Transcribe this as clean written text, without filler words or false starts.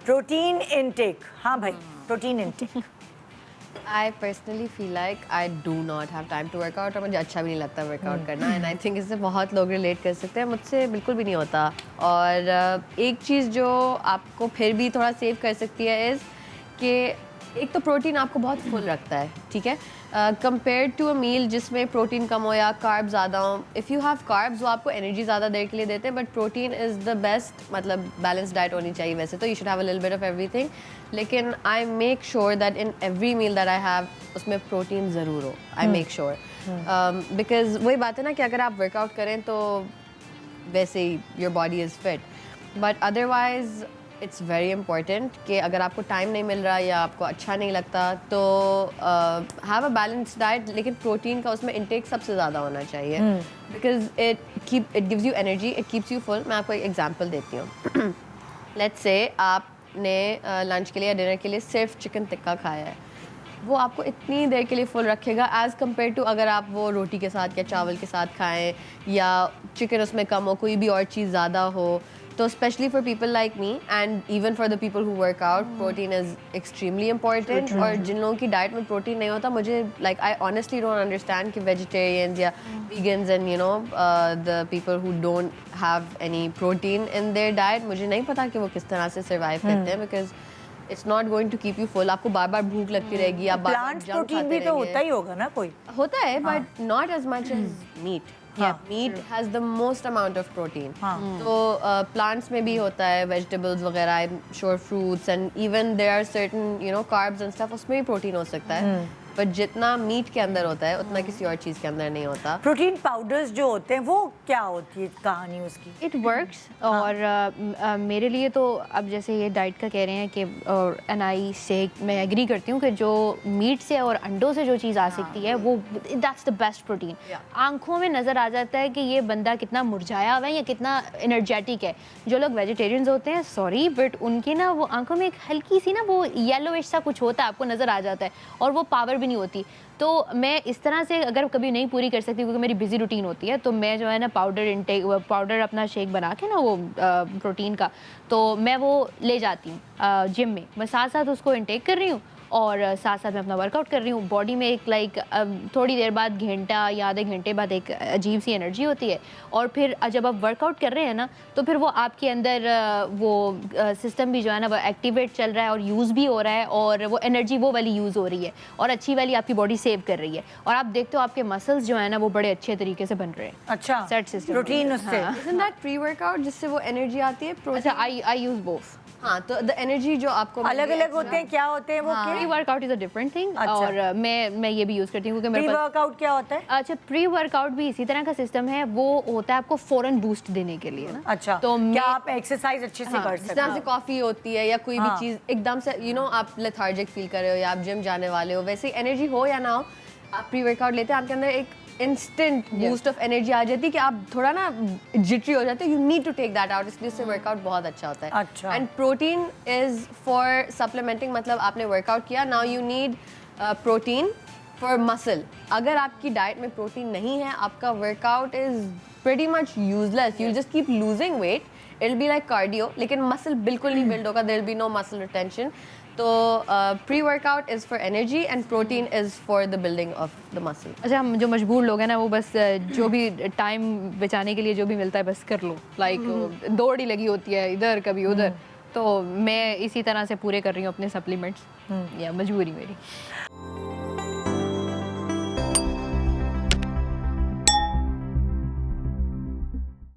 Protein intake, हाँ भाई, protein intake. I personally feel like I do not have time to work out और मुझे अच्छा भी नहीं लगता वर्कआउट करना एंड आई थिंक इससे बहुत लोग रिलेट कर सकते हैं, मुझसे बिल्कुल भी नहीं होता। और एक चीज़ जो आपको फिर भी थोड़ा सेव कर सकती है इज़ कि एक तो प्रोटीन आपको बहुत फुल रखता है, ठीक है, कंपेयर टू अ मील जिसमें प्रोटीन कम हो या कार्ब ज़्यादा हो। इफ़ यू हैव कार्ब्स वो आपको एनर्जी ज़्यादा देर के लिए देते हैं, but protein is the best, मतलब बैलेंस डाइट होनी चाहिए वैसे तो। You should have a little bit of everything, लेकिन I make sure that in every meal that I have उसमें प्रोटीन ज़रूर हो। आई मेक श्योर, बिकॉज वही बात है ना कि अगर आप वर्कआउट करें तो वैसे ही your body is fit, but otherwise it's very important कि अगर आपको टाइम नहीं मिल रहा या आपको अच्छा नहीं लगता तो हैव अ बैलेंस डाइट, लेकिन प्रोटीन का उसमें इंटेक सबसे ज़्यादा होना चाहिए because it gives you energy, it keeps you full. मैं आपको एक एग्जांपल देती हूँ। लेट्स से आपने लंच के लिए या डिनर के लिए सिर्फ चिकन टिक्का खाया है, वो आपको इतनी देर के लिए फुल रखेगा एज़ कम्पेयर टू अगर आप वो रोटी के साथ या चावल के साथ खाएं या चिकन उसमें कम हो, कोई भी और चीज़ ज़्यादा हो। तो specially for people like me and even for the people who work out, protein is extremely important. और जिन लोगों की डाइट में प्रोटीन नहीं होता, मुझे like I honestly don't understand कि वेजिटेरियंस या vegans and you know the people who don't have any protein in their diet, मुझे नहीं पता कि वो किस तरह से सर्वाइव करते हैं, because it's not going to keep you full. आपको बार बार भूख लगती रहेगी, आप बार प्लांट प्रोटीन भी तो होता ही होगा ना, कोई होता है but not as much as meat. Meat has the most amount of protein, तो प्लांट्स में भी होता है, वेजिटेबल्स वगैरह, I am sure fruits and even there are certain you know carbs and stuff, उसमें भी प्रोटीन हो सकता है, बट जितना मीट के अंदर होता है उतना किसी और चीज़ के अंदर नहीं होता। प्रोटीन पाउडर्स जो होते हैं वो क्या होती है कहानी उसकी? It works. और मेरे लिए तो अब जैसे ये डाइट का कह रहे हैं कि और एनआई से मैं एग्री करती हूँ कि जो मीट से और अंडों से जो चीज़ आ सकती है वो दैट्स द बेस्ट प्रोटीन। आंखों में नज़र आ जाता है कि ये बंदा कितना मुरझाया हुआ है या कितना एनर्जेटिक है। जो लोग वेजिटेरियंस होते हैं, सॉरी बट उनकी ना वो आंखों में एक हल्की सी ना वो येलोइश सा कुछ होता है, आपको नज़र आ जाता है, और वो पावर भी नहीं होती। तो मैं इस तरह से अगर कभी नहीं पूरी कर सकती क्योंकि मेरी बिजी रूटीन होती है, तो मैं जो है ना पाउडर अपना शेक बना के ना वो प्रोटीन का, तो मैं वो ले जाती हूँ जिम में। मैं साथ साथ उसको इनटेक कर रही हूँ और साथ साथ मैं अपना वर्कआउट कर रही हूँ। बॉडी में एक थोड़ी देर बाद, घंटा या आधे घंटे बाद एक अजीब सी एनर्जी होती है, और फिर जब आप वर्कआउट कर रहे हैं ना तो फिर वो आपके अंदर वो सिस्टम भी जो है ना वो एक्टिवेट चल रहा है और यूज़ भी हो रहा है, और वो एनर्जी वो वाली यूज़ हो रही है और अच्छी वाली आपकी बॉडी सेव कर रही है, और आप देखते हो आपके मसल्स जो है ना वो बड़े अच्छे तरीके से बन रहे हैं। अच्छा, सेट सिस्टम प्रोटीन उससे Isn't that pre-workout जिससे वो एनर्जी आती है? अच्छा, आई यूज़ बोथ। हाँ, तो द एनर्जी जो आपको अलग अलग होते हैं, क्या होते हैं वो? Pre workout is a different thing. अच्छा। और मैं ये भी यूज़ करती हूँ क्योंकि प्री मेरे पास वर्कआउट क्या होता है? अच्छा, प्री वर्कआउट भी इसी तरह का सिस्टम है, वो होता है आपको फौरन बूस्ट देने के लिए ना। अच्छा, तो क्या आप एक्सरसाइज अच्छे से कर जिस सकते तरह से हो? कॉफी होती है या कोई भी चीज़ एकदम से यू नो आप लेथार्जिक फील कर रहे हो या आप जिम जाने वाले हो, वैसे एनर्जी हो या ना हो, आप प्री वर्कआउट लेते हैं, आपके अंदर एक इंस्टेंट बूस्ट ऑफ एनर्जी आ जाती है कि आप थोड़ा ना जिटरी हो जाते हो, you need to take that out, इसलिए उससे वर्कआउट बहुत अच्छा होता है। अच्छा। And protein is for supplementing, मतलब आपने वर्कआउट किया, now you need protein for muscle. अगर आपकी डाइट में प्रोटीन नहीं है, आपका workout is pretty much useless, you just keep losing weight, it will be like cardio, लेकिन मसल बिल्कुल नहीं बिल्ड होगा, there will be no muscle retention. तो pre workout is for energy and protein is for the building of the muscle. अच्छा, हम जो मजबूर लोग हैं ना वो बस जो भी टाइम बचाने के लिए जो भी मिलता है बस कर लो, लाइक दौड़ ही लगी होती है इधर कभी उधर, तो मैं इसी तरह से पूरे कर रही हूँ अपने सप्लीमेंट्स, या मजबूरी मेरी।